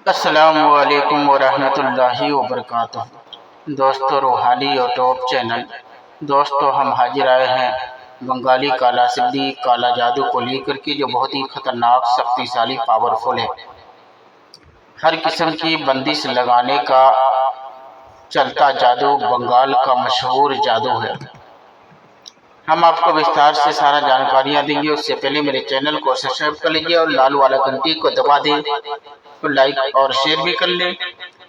अस्सलामुअलैकुम वरहमतुल्लाहि वबरकातुहू। दोस्तों, रूहानी यूट्यूब चैनल दोस्तों हम हाजिर आए हैं बंगाली काला सिद्धि काला जादू को लेकर के, जो बहुत ही खतरनाक शक्तिशाली पावरफुल है। हर किस्म की बंदिश लगाने का चलता जादू बंगाल का मशहूर जादू है। हम आपको विस्तार से सारा जानकारियाँ देंगे। उससे पहले मेरे चैनल को सब्सक्राइब कर लीजिए और लाल वाला घंटी को दबा दें, तो लाइक और शेयर भी कर लें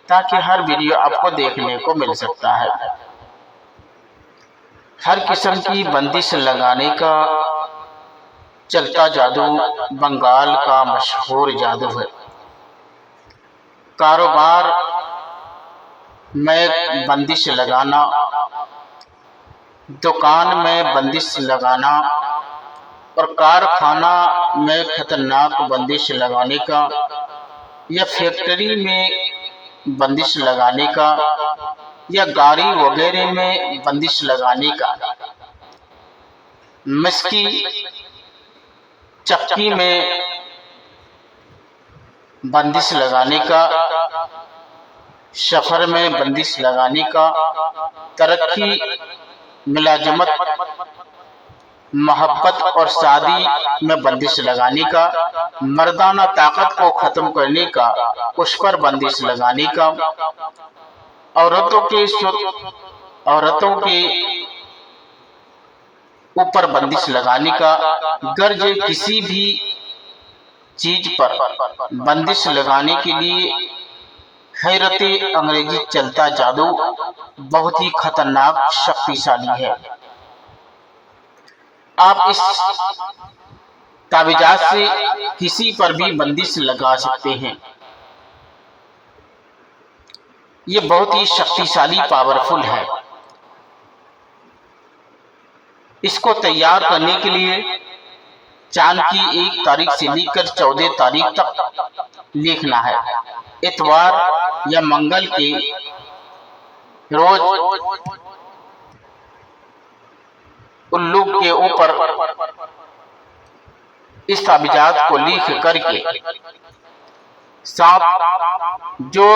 ताकि हर वीडियो आपको देखने को मिल सकता है। हर किस्म की बंदिश लगाने का चलता जादू बंगाल का मशहूर जादू है। कारोबार में बंदिश लगाना, दुकान में बंदिश लगाना और कारखाना में खतरनाक बंदिश लगाने का, या फैक्ट्री में बंदिश लगाने का, या गाड़ी वगैरह में बंदिश लगाने का, मिस्की चक्की में बंदिश लगाने का, सफर में बंदिश लगाने का, तरक्की, मुलाजमत, मोहब्बत और शादी में बंदिश लगाने का, मर्दाना ताकत को खत्म करने का, उस पर बंदिश लगाने का, औरतों के ऊपर बंदिश लगाने का, गर्ज किसी भी चीज पर बंदिश लगाने के लिए हैरत अंग्रेजी चलता जादू बहुत ही खतरनाक शक्तिशाली है। आप इस ताबीजात से किसी पर भी बंदिश लगा सकते हैं। ये बहुत ही शक्तिशाली पावरफुल है। इसको तैयार करने के लिए चांद की 1 तारीख से लेकर 14 तारीख तक लिखना है। इतवार या मंगल के रोज उल्लू के ऊपर इस ताबीजात को लिख करके साथ जो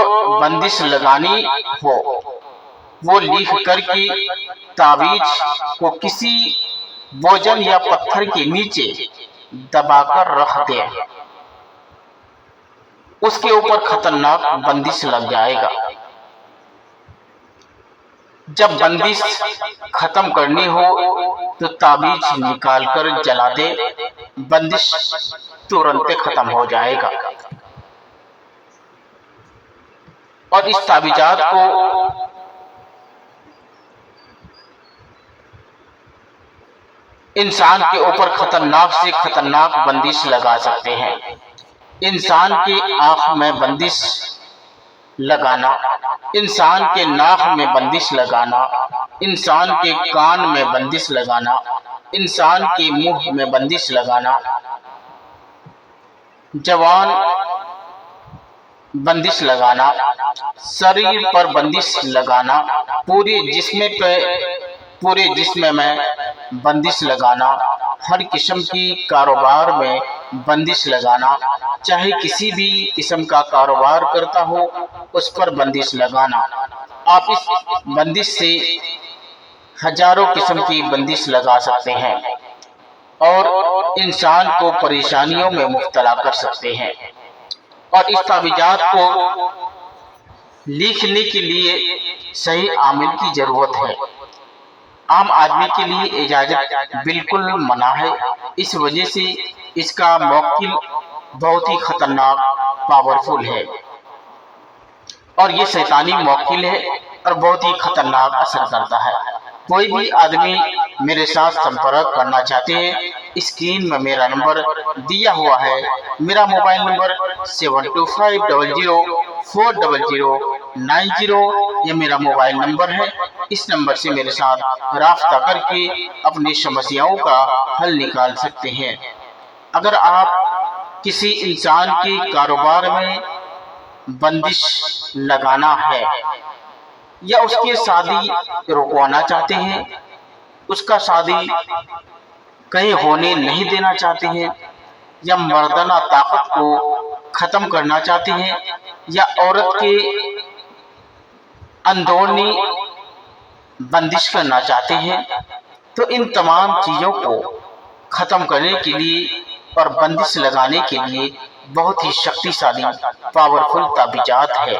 बंदिश लगानी हो वो लिख करके ताबीज को किसी भोजन या पत्थर के नीचे दबाकर रख दे। उसके ऊपर खतरनाक बंदिश लग जाएगा। जब बंदिश खत्म करनी हो तो ताबीज निकालकर जला दे, बंदिश तुरंत खत्म हो जाएगा। और इस ताबीजात को इंसान के ऊपर खतरनाक से खतरनाक बंदिश लगा सकते हैं। इंसान की आंख में बंदिश लगाना, इंसान के नाक में बंदिश लगाना, इंसान के कान में बंदिश लगाना, इंसान के मुंह में बंदिश लगाना, जवान बंदिश लगाना, शरीर पर बंदिश लगाना, पूरे जिस्म में बंदिश लगाना, हर किस्म की कारोबार में बंदिश लगाना, चाहे किसी भी किस्म का कारोबार करता हो उस पर बंदिश लगाना। आप इस बंदिश से हजारों किस्म की बंदिश लगा सकते हैं और इंसान को परेशानियों में मुब्तला कर सकते हैं। और इस ताबीजात को लिखने के लिए सही आमिल की जरूरत है। आम आदमी के लिए इजाजत बिल्कुल मना है। इस वजह से इसका मौकिल बहुत ही खतरनाक पावरफुल है और ये शैतानी मौकिल है और बहुत ही खतरनाक असर करता है। कोई भी आदमी मेरे साथ संपर्क करना चाहते हैं, स्क्रीन में मेरा नंबर दिया हुआ है। मेरा मोबाइल नंबर 7250040090 ये मेरा मोबाइल नंबर है। इस नंबर से मेरे साथ राब्ता करके अपनी समस्याओं का हल निकाल सकते हैं। अगर आप किसी इंसान के कारोबार में बंदिश लगाना है या उसकी शादी रुकवाना चाहते हैं, उसका शादी कहीं होने नहीं देना चाहते हैं, या मर्दाना ताकत को खत्म करना चाहते हैं, या औरत के अंदरूनी बंदिश करना चाहते हैं, तो इन तमाम चीज़ों को ख़त्म करने के लिए और बंदिश लगाने के लिए बहुत ही शक्तिशाली पावरफुल ताबीज़ात है।